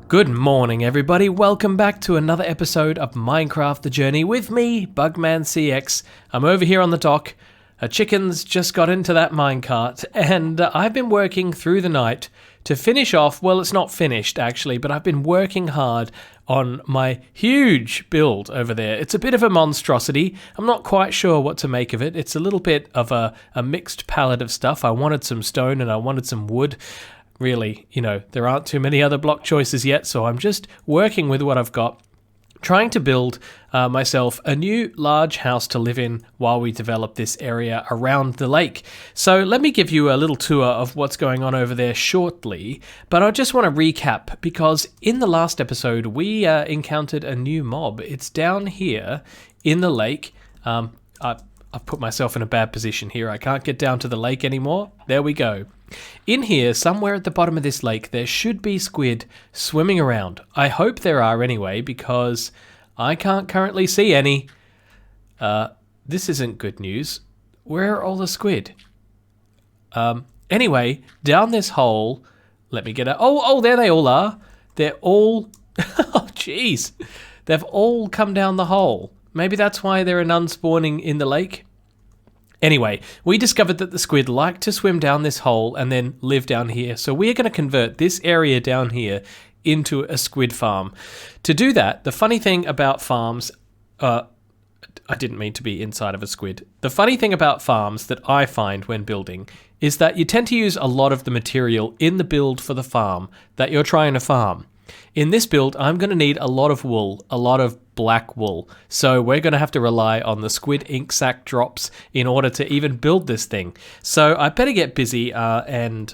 Good morning, everybody. Welcome back to another episode of Minecraft The Journey with me, bugmancx. I'm over here on the dock. Chickens just got into that minecart, and I've been working through the night to finish off. Well, it's not finished, actually, but I've been working hard on my huge build over there. It's a bit of a monstrosity. I'm not quite sure what to make of it. It's a little bit of a mixed palette of stuff. I wanted some stone and I wanted some wood. Really, there aren't too many other block choices yet, so I'm just working with what I've got, trying to build myself a new large house to live in while we develop this area around the lake. So let me give you a little tour of what's going on over there shortly, but I just want to recap because in the last episode we encountered a new mob. It's down here in the lake. I've put myself in a bad position here. I can't get down to the lake anymore. There we go. In here, somewhere at the bottom of this lake, there should be squid swimming around. I hope there are anyway, because I can't currently see any. This isn't good news. Where are all the squid? Anyway, down this hole, let me get a... Oh, there they all are. They're all... Oh, jeez. They've all come down the hole. Maybe that's why there are none spawning in the lake. Anyway, we discovered that the squid like to swim down this hole and then live down here. So we're going to convert this area down here into a squid farm. To do that, the funny thing about farms... I didn't mean to be inside of a squid. The funny thing about farms that I find when building is that you tend to use a lot of the material in the build for the farm that you're trying to farm. In this build, I'm going to need a lot of wool, a lot of black wool. So we're going to have to rely on the squid ink sac drops in order to even build this thing. So I better get busy I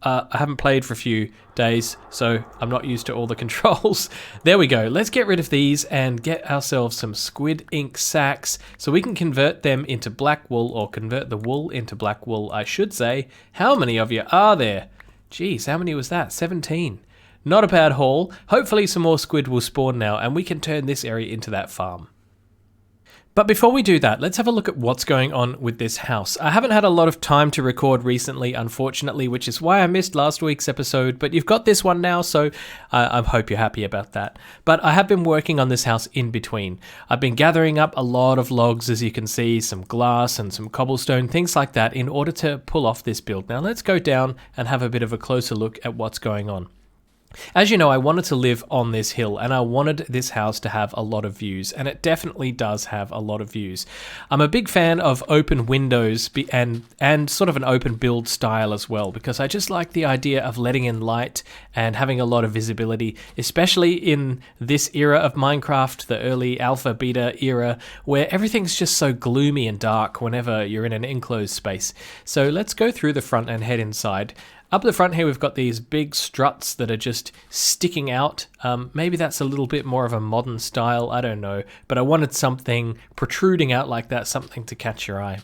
haven't played for a few days, so I'm not used to all the controls. There we go. Let's get rid of these and get ourselves some squid ink sacks so we can convert them into black wool, or convert the wool into black wool, I should say. How many of you are there? Geez, how many was that? 17. Not a bad haul. Hopefully some more squid will spawn now and we can turn this area into that farm. But before we do that, let's have a look at what's going on with this house. I haven't had a lot of time to record recently, unfortunately, which is why I missed last week's episode, but you've got this one now, so I hope you're happy about that. But I have been working on this house in between. I've been gathering up a lot of logs, as you can see, some glass and some cobblestone, things like that, in order to pull off this build. Now let's go down and have a bit of a closer look at what's going on. As you know, I wanted to live on this hill and I wanted this house to have a lot of views, and it definitely does have a lot of views. I'm a big fan of open windows and sort of an open build style as well, because I just like the idea of letting in light and having a lot of visibility, especially in this era of Minecraft, the early alpha beta era, where everything's just so gloomy and dark whenever you're in an enclosed space. So let's go through the front and head inside. Up the front here, we've got these big struts that are just sticking out. Maybe that's a little bit more of a modern style, I don't know. But I wanted something protruding out like that, something to catch your eye.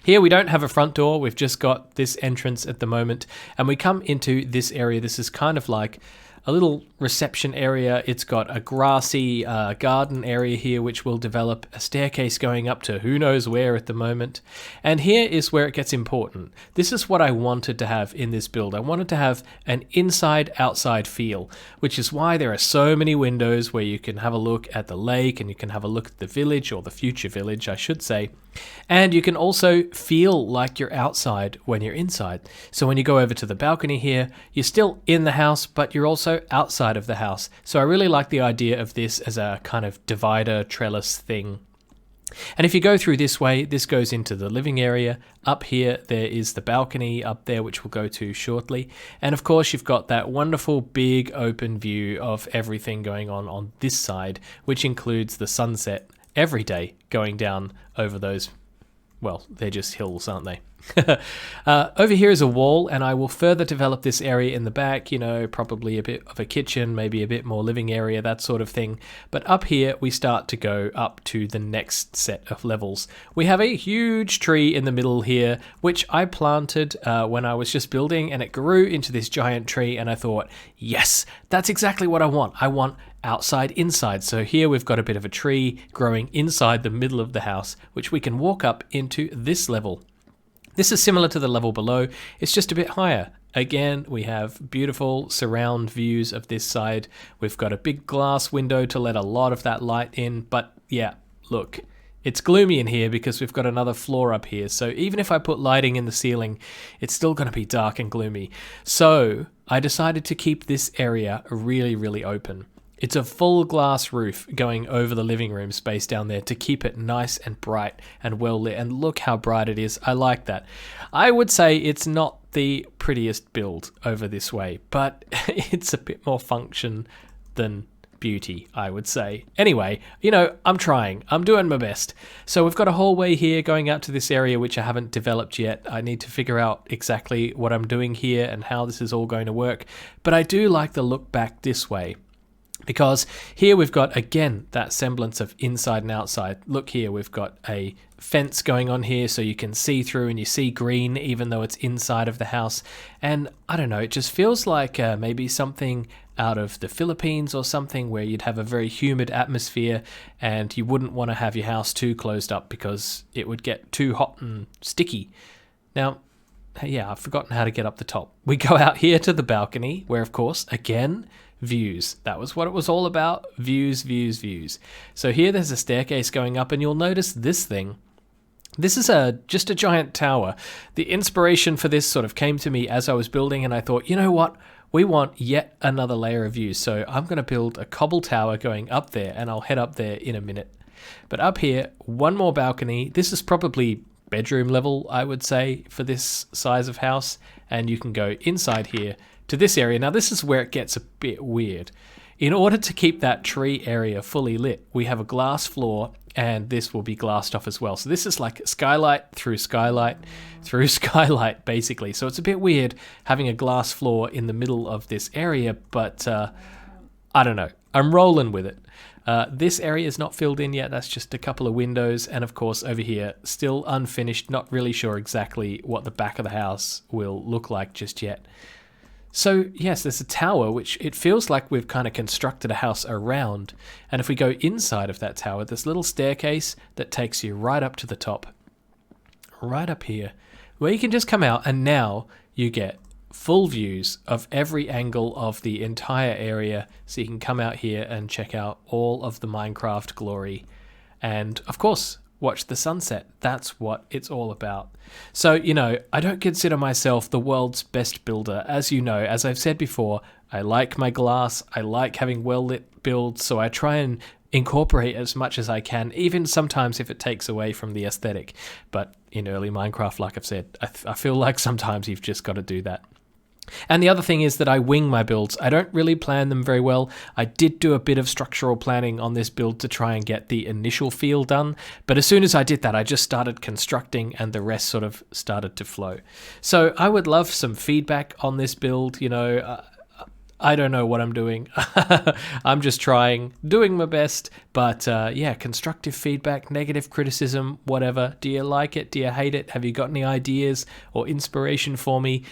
Here we don't have a front door, we've just got this entrance at the moment. And we come into this area. This is kind of like a little reception area. It's got a grassy garden area here, which will develop a staircase going up to who knows where at the moment. And here is where it gets important. This is what I wanted to have in this build. I wanted to have an inside-outside feel, which is why there are so many windows where you can have a look at the lake and you can have a look at the village, or the future village, I should say. And you can also feel like you're outside when you're inside. So when you go over to the balcony here, you're still in the house, but you're also outside of the house. So I really like the idea of this as a kind of divider trellis thing. And if you go through this way, this goes into the living area. Up here, there is the balcony up there, which we'll go to shortly. And of course, you've got that wonderful big open view of everything going on this side, which includes the sunset every day going down over those, well, they're just hills, aren't they? Over here is a wall, and I will further develop this area in the back, probably a bit of a kitchen, maybe a bit more living area, that sort of thing. But up here, we start to go up to the next set of levels. We have a huge tree in the middle here, which I planted when I was just building, and it grew into this giant tree, and I thought, yes, that's exactly what I want. I want outside inside. So here we've got a bit of a tree growing inside the middle of the house, which we can walk up into this level. This is similar to the level below, it's just a bit higher. Again, we have beautiful surround views of this side. We've got a big glass window to let a lot of that light in. But yeah, look, it's gloomy in here because we've got another floor up here. So even if I put lighting in the ceiling, it's still going to be dark and gloomy. So I decided to keep this area really, really open. It's a full glass roof going over the living room space down there to keep it nice and bright and well lit. And look how bright it is. I like that. I would say it's not the prettiest build over this way, but it's a bit more function than beauty, I would say. Anyway, you know, I'm trying. I'm doing my best. So we've got a hallway here going out to this area, which I haven't developed yet. I need to figure out exactly what I'm doing here and how this is all going to work. But I do like the look back this way, because here we've got, again, that semblance of inside and outside. Look here, we've got a fence going on here so you can see through and you see green even though it's inside of the house. And I don't know, it just feels like maybe something out of the Philippines or something where you'd have a very humid atmosphere and you wouldn't want to have your house too closed up because it would get too hot and sticky. Now, yeah, I've forgotten how to get up the top. We go out here to the balcony where, of course, again, views. That was what it was all about. Views, views, views. So here there's a staircase going up and you'll notice this thing. This is just a giant tower. The inspiration for this sort of came to me as I was building and I thought, you know what? We want yet another layer of views. So I'm going to build a cobble tower going up there and I'll head up there in a minute. But up here, one more balcony. This is probably bedroom level, I would say, for this size of house. And you can go inside here to this area. Now this is where it gets a bit weird. In order to keep that tree area fully lit, we have a glass floor and this will be glassed off as well. So this is like skylight through skylight through skylight, basically. So it's a bit weird having a glass floor in the middle of this area, but I don't know. I'm rolling with it. This area is not filled in yet. That's just a couple of windows. And of course, over here, still unfinished. Not really sure exactly what the back of the house will look like just yet. So yes, there's a tower, which it feels like we've kind of constructed a house around. And if we go inside of that tower, this little staircase that takes you right up to the top, right up here, where you can just come out and now you get full views of every angle of the entire area. So you can come out here and check out all of the Minecraft glory. And of course, watch the sunset. That's what it's all about. So, you know, I don't consider myself the world's best builder. As you know, as I've said before, I like my glass. I like having well-lit builds. So I try and incorporate as much as I can, even sometimes if it takes away from the aesthetic. But in early Minecraft, like I've said, I feel like sometimes you've just got to do that. And the other thing is that I wing my builds. I don't really plan them very well. I did do a bit of structural planning on this build to try and get the initial feel done. But as soon as I did that, I just started constructing and the rest sort of started to flow. So I would love some feedback on this build. You know, I don't know what I'm doing. I'm just trying, doing my best. But yeah, constructive feedback, negative criticism, whatever. Do you like it? Do you hate it? Have you got any ideas or inspiration for me?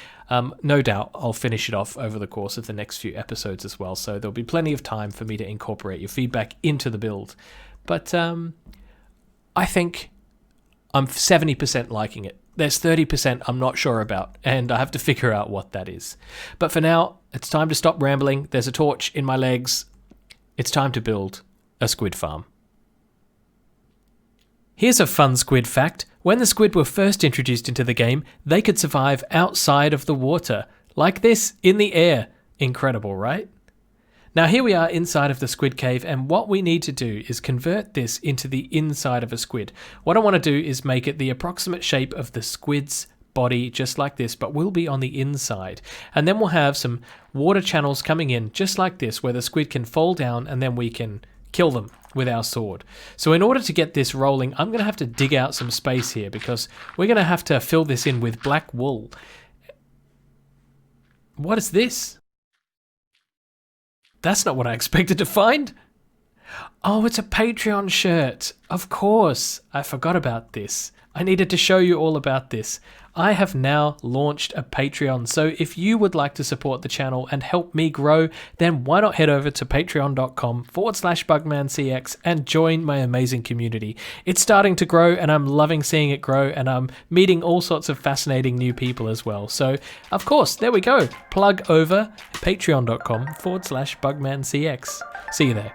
No doubt I'll finish it off over the course of the next few episodes as well. So there'll be plenty of time for me to incorporate your feedback into the build. But I think I'm 70% liking it. There's 30% I'm not sure about, and I have to figure out what that is. But for now, it's time to stop rambling. There's a torch in my legs. It's time to build a squid farm. Here's a fun squid fact. When the squid were first introduced into the game, they could survive outside of the water, like this, in the air. Incredible, right? Now here we are inside of the squid cave, and what we need to do is convert this into the inside of a squid. What I want to do is make it the approximate shape of the squid's body, just like this, but we'll be on the inside. And then we'll have some water channels coming in, just like this, where the squid can fall down and then we can kill them with our sword. So in order to get this rolling, I'm going to have to dig out some space here because we're going to have to fill this in with black wool. What is this? That's not what I expected to find. Oh, it's a Patreon shirt. Of course. I forgot about this. I needed to show you all about this. I have now launched a Patreon, so if you would like to support the channel and help me grow, then why not head over to patreon.com/bugmancx and join my amazing community. It's starting to grow and I'm loving seeing it grow, and I'm meeting all sorts of fascinating new people as well. So, of course, there we go. Plug over patreon.com/bugmancx. See you there.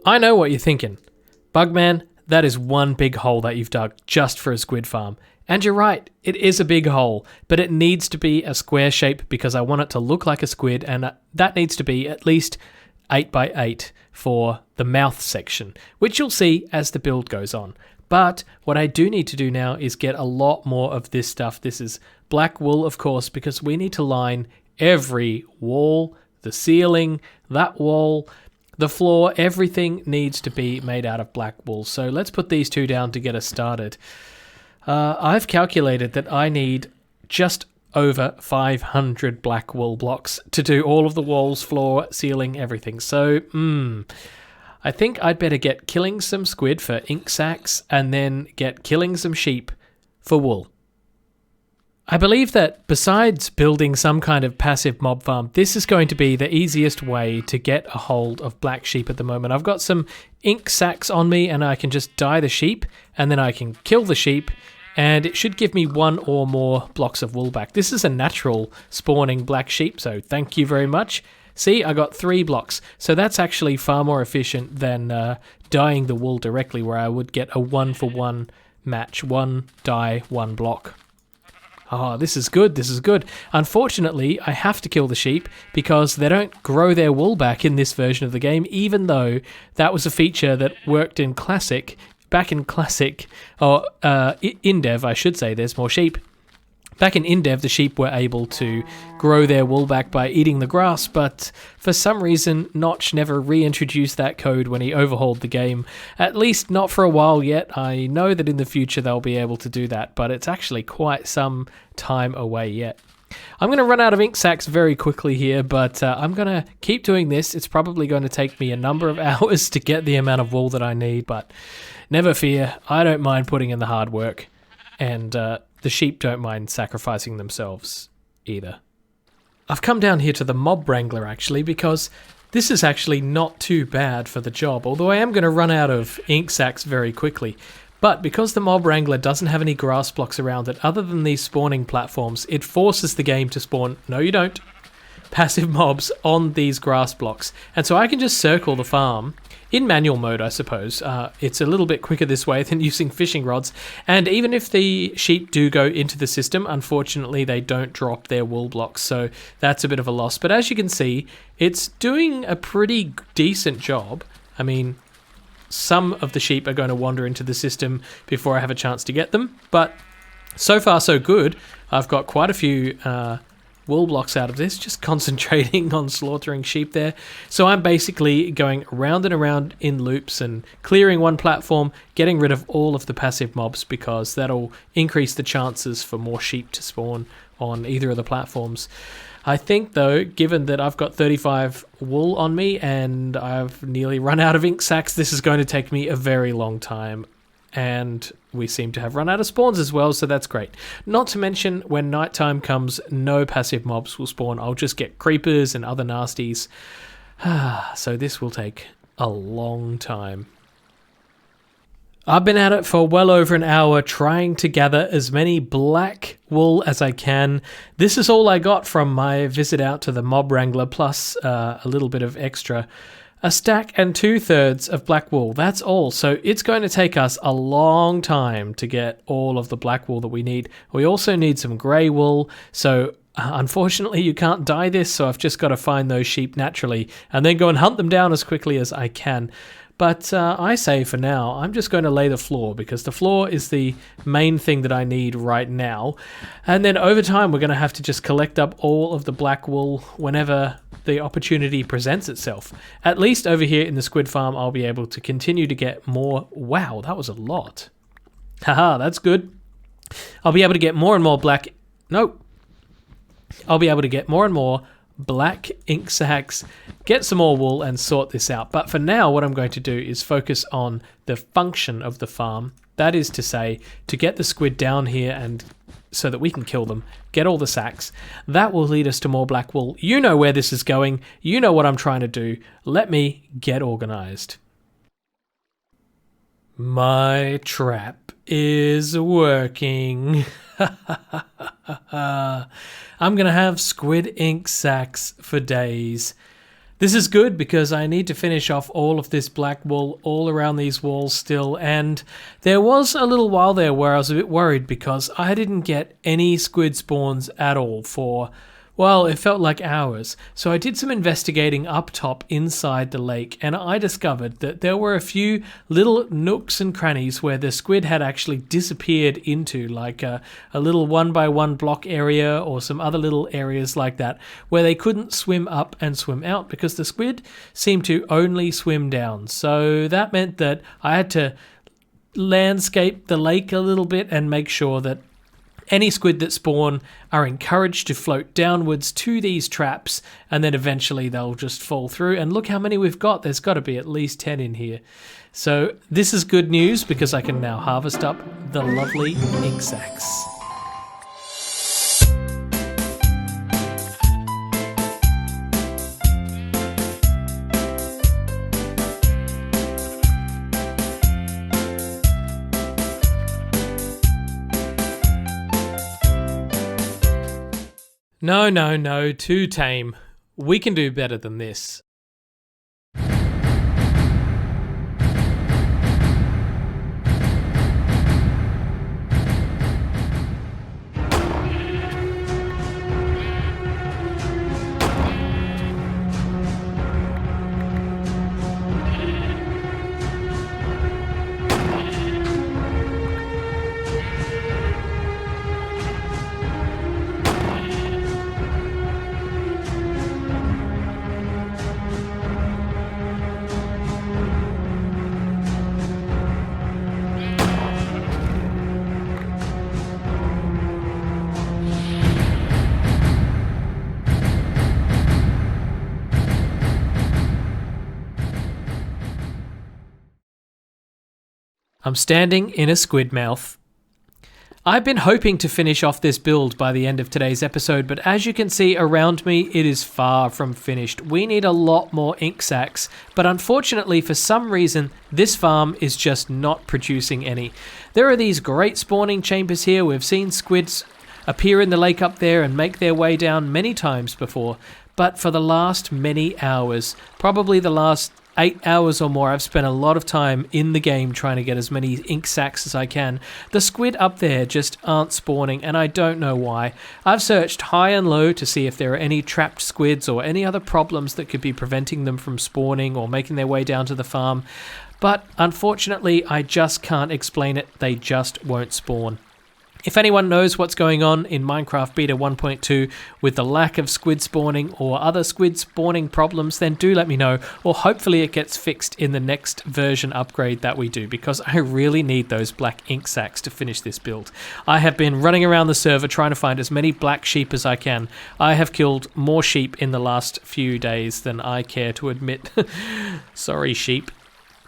I know what you're thinking. Bugman, that is one big hole that you've dug just for a squid farm. And you're right, it is a big hole, but it needs to be a square shape because I want it to look like a squid, and that needs to be at least 8 by 8 for the mouth section, which you'll see as the build goes on. But what I do need to do now is get a lot more of this stuff. This is black wool, of course, because we need to line every wall, the ceiling, that wall, the floor, everything needs to be made out of black wool. So let's put these two down to get us started. I've calculated that I need just over 500 black wool blocks to do all of the walls, floor, ceiling, everything. So, I think I'd better get killing some squid for ink sacs and then get killing some sheep for wool. I believe that besides building some kind of passive mob farm, this is going to be the easiest way to get a hold of black sheep at the moment. I've got some ink sacs on me and I can just dye the sheep and then I can kill the sheep and it should give me 1 or more blocks of wool back. This is a natural spawning black sheep, so thank you very much. See, I got 3 blocks, so that's actually far more efficient than dyeing the wool directly, where I would get a 1-for-1 match, 1 dye, 1 block. Oh, this is good, this is good. Unfortunately, I have to kill the sheep because they don't grow their wool back in this version of the game, even though that was a feature that worked in Classic. Back in Classic, or in Dev, I should say, there's more sheep. Back in Dev, the sheep were able to grow their wool back by eating the grass, but for some reason, Notch never reintroduced that code when he overhauled the game. At least not for a while yet. I know that in the future they'll be able to do that, but it's actually quite some time away yet. I'm going to run out of ink sacs very quickly here, but I'm going to keep doing this. It's probably going to take me a number of hours to get the amount of wool that I need, but never fear, I don't mind putting in the hard work, and the sheep don't mind sacrificing themselves either. I've come down here to the mob wrangler actually because this is actually not too bad for the job, although I am going to run out of ink sacs very quickly. But because the mob wrangler doesn't have any grass blocks around it other than these spawning platforms, it forces the game to spawn, no you don't, passive mobs on these grass blocks. And so I can just circle the farm in manual mode, I suppose. It's a little bit quicker this way than using fishing rods. And even if the sheep do go into the system, unfortunately they don't drop their wool blocks, so that's a bit of a loss. But as you can see, it's doing a pretty decent job. I mean, some of the sheep are going to wander into the system before I have a chance to get them, but so far so good. I've got quite a few wool blocks out of this, just concentrating on slaughtering sheep there. So I'm basically going around and around in loops and clearing one platform, getting rid of all of the passive mobs because that'll increase the chances for more sheep to spawn on either of the platforms. I think though, given that I've got 35 wool on me and I've nearly run out of ink sacs, this is going to take me a very long time. And we seem to have run out of spawns as well, so that's great. Not to mention, when nighttime comes, no passive mobs will spawn. I'll just get creepers and other nasties. So this will take a long time. I've been at it for well over an hour trying to gather as many black wool as I can. This is all I got from my visit out to the mob wrangler, plus a little bit of extra. A stack and 2/3 of black wool, that's all. So it's going to take us a long time to get all of the black wool that we need. We also need some grey wool, so unfortunately you can't dye this, so I've just got to find those sheep naturally and then go and hunt them down as quickly as I can. But I say for now, I'm just going to lay the floor because the floor is the main thing that I need right now. And then over time, we're going to have to just collect up all of the black wool whenever the opportunity presents itself. At least over here in the squid farm, I'll be able to continue to get more. Wow, that was a lot. Haha, that's good. I'll be able to get more and more black. Nope. I'll be able to get more and more black ink sacs, get some more wool and sort this out. But for now, what I'm going to do is focus on the function of the farm. That is to say, to get the squid down here and so that we can kill them, get all the sacks. That will lead us to more black wool. You know where this is going. You know what I'm trying to do. Let me get organized. My trap is working. I'm going to have squid ink sacks for days. This is good because I need to finish off all of this black wool all around these walls still, and there was a little while there where I was a bit worried because I didn't get any squid spawns at all for, well, it felt like hours. So I did some investigating up top inside the lake, and I discovered that there were a few little nooks and crannies where the squid had actually disappeared into, like a little 1x1 block area or some other little areas like that, where they couldn't swim up and swim out because the squid seemed to only swim down. So that meant that I had to landscape the lake a little bit and make sure that any squid that spawn are encouraged to float downwards to these traps, and then eventually they'll just fall through. And look how many we've got. There's got to be at least 10 in here. So this is good news because I can now harvest up the lovely ink sacs. No, too tame. We can do better than this. I'm standing in a squid mouth. I've been hoping to finish off this build by the end of today's episode, but as you can see around me, it is far from finished. We need a lot more ink sacs, but unfortunately for some reason, this farm is just not producing any. There are these great spawning chambers here. We've seen squids appear in the lake up there and make their way down many times before, but for the last many hours, probably the last 8 hours or more, I've spent a lot of time in the game trying to get as many ink sacs as I can. The squid up there just aren't spawning, and I don't know why. I've searched high and low to see if there are any trapped squids or any other problems that could be preventing them from spawning or making their way down to the farm, but unfortunately I just can't explain it. They just won't spawn. If anyone knows what's going on in Minecraft Beta 1.2 with the lack of squid spawning or other squid spawning problems, then do let me know, or hopefully it gets fixed in the next version upgrade that we do, because I really need those black ink sacs to finish this build. I have been running around the server trying to find as many black sheep as I can. I have killed more sheep in the last few days than I care to admit. Sorry, sheep.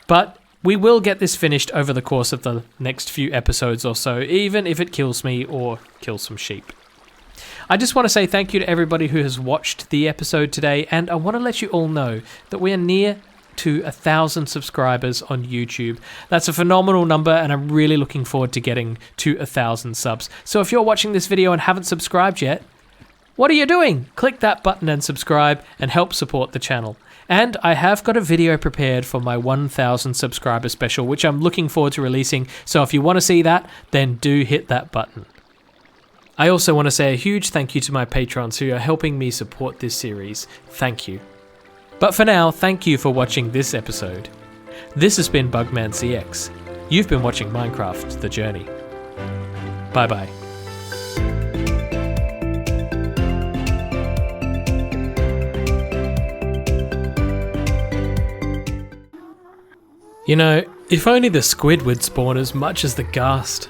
But we will get this finished over the course of the next few episodes or so, even if it kills me or kills some sheep. I just want to say thank you to everybody who has watched the episode today, and I want to let you all know that we are near to 1,000 subscribers on YouTube. That's a phenomenal number, and I'm really looking forward to getting to 1,000 subs. So if you're watching this video and haven't subscribed yet, what are you doing? Click that button and subscribe and help support the channel. And I have got a video prepared for my 1,000 subscriber special, which I'm looking forward to releasing. So if you want to see that, then do hit that button. I also want to say a huge thank you to my patrons who are helping me support this series. Thank you. But for now, thank you for watching this episode. This has been bugmancx. You've been watching Minecraft: The Journey. Bye bye. You know, if only the squid would spawn as much as the ghast.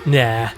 Nah.